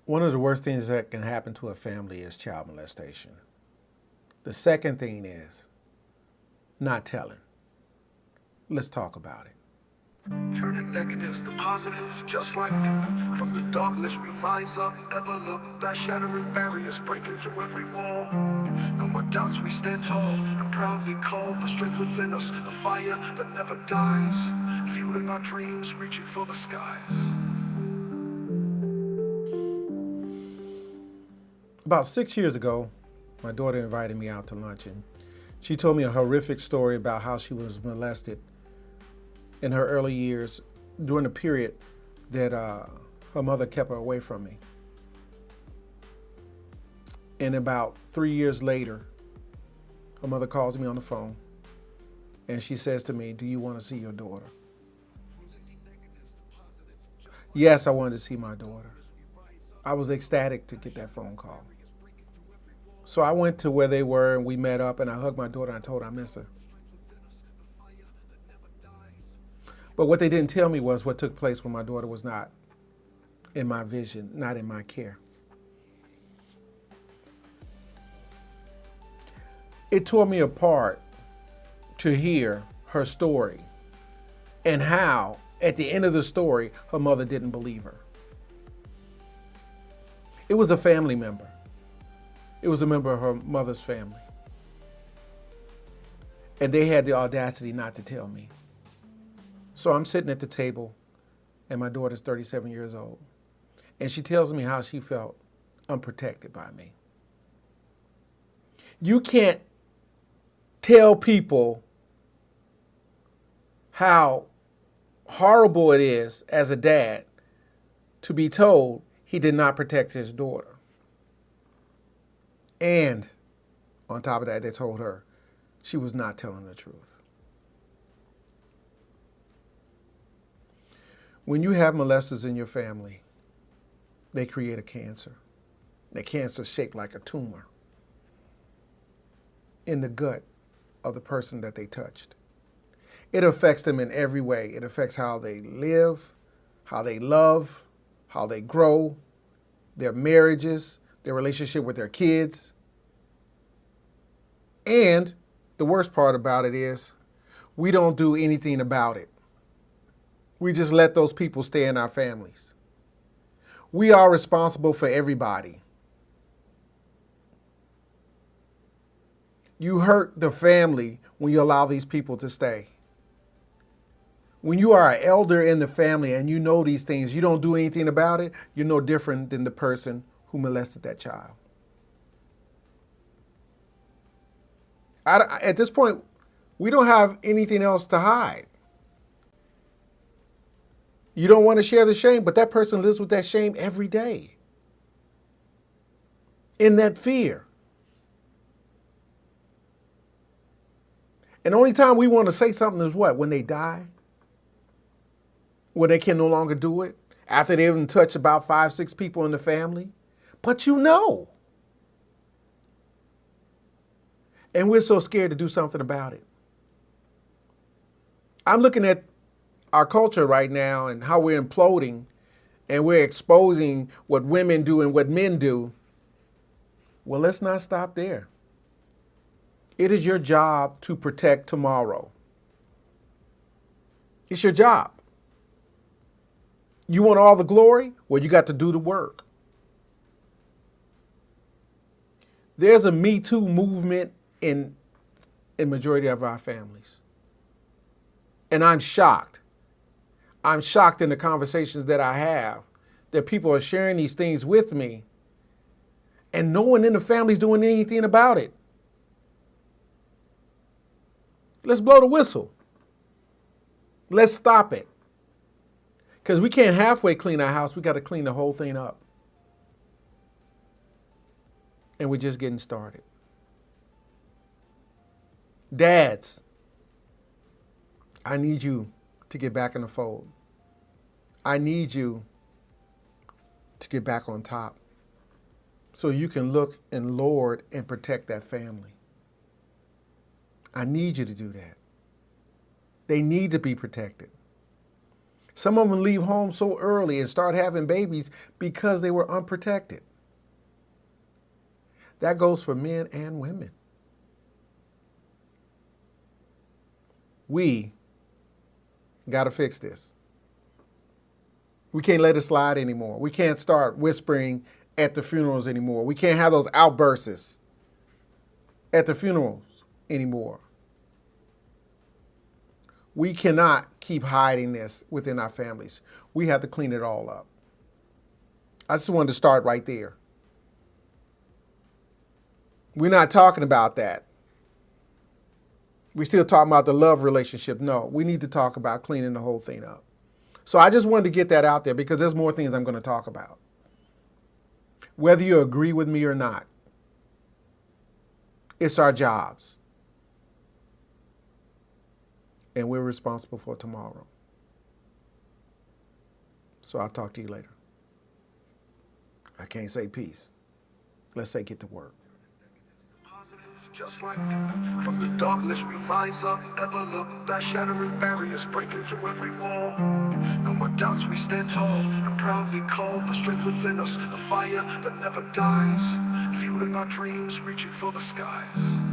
One of the worst things that can happen to a family is child molestation. The second thing is not telling. Let's talk about it. Turning negatives to positives, just like from the darkness we rise up, never look back, shattering barriers, breaking through every wall. No more doubts, we stand tall and proudly call the strength within us, the fire that never dies, fueling our dreams, reaching for the skies. About 6 years ago, my daughter invited me out to lunch and she told me a horrific story about how she was molested in her early years during a period that her mother kept her away from me. And about 3 years later, her mother calls me on the phone and she says to me, "Do you want to see your daughter?" Yes, I wanted to see my daughter. I was ecstatic to get that phone call. So I went to where they were and we met up and I hugged my daughter and I told her I miss her. But what they didn't tell me was what took place when my daughter was not in my vision, not in my care. It tore me apart to hear her story and how, at the end of the story, her mother didn't believe her. It was a family member. It was a member of her mother's family. And they had the audacity not to tell me. So I'm sitting at the table, and my daughter's 37 years old. And she tells me how she felt unprotected by me. You can't tell people how horrible it is as a dad to be told he did not protect his daughter. And on top of that, they told her she was not telling the truth. When you have molesters in your family, they create a cancer. The cancer is shaped like a tumor in the gut of the person that they touched. It affects them in every way. It affects how they live, how they love, how they grow, their marriages, their relationship with their kids. And the worst part about it is we don't do anything about it. We just let those people stay in our families. We are responsible for everybody. You hurt the family when you allow these people to stay. When you are an elder in the family and you know these things, you don't do anything about it, you're no different than the person who molested that child. At this point, we don't have anything else to hide. You don't want to share the shame, but that person lives with that shame every day. In that fear. And the only time we want to say something is what? When they die? When they can no longer do it? After they've even touched about 5, 6 people in the family? But you know. And we're so scared to do something about it. I'm looking at our culture right now and how we're imploding and we're exposing what women do and what men do. Well, let's not stop there. It is your job to protect tomorrow. It's your job. You want all the glory? Well, you got to do the work. There's a Me Too movement in majority of our families. And I'm shocked. I'm shocked in the conversations that I have that people are sharing these things with me and no one in the family is doing anything about it. Let's blow the whistle. Let's stop it. Because we can't halfway clean our house. We got to clean the whole thing up. And we're just getting started. Dads, I need you to get back in the fold. I need you to get back on top so you can look and lord and protect that family. I need you to do that. They need to be protected. Some of them leave home so early and start having babies because they were unprotected. That goes for men and women. We got to fix this. We can't let it slide anymore. We can't start whispering at the funerals anymore. We can't have those outbursts at the funerals anymore. We cannot keep hiding this within our families. We have to clean it all up. I just wanted to start right there. We're not talking about that. We're still talking about the love relationship. No, we need to talk about cleaning the whole thing up. So I just wanted to get that out there because there's more things I'm going to talk about. Whether you agree with me or not, it's our jobs. And we're responsible for tomorrow. So I'll talk to you later. I can't say peace. Let's say get to work. Just like from the darkness we rise up, never look back, shattering barriers, breaking through every wall. No more doubts, we stand tall and proudly call the strength within us, a fire that never dies, fueling our dreams, reaching for the skies.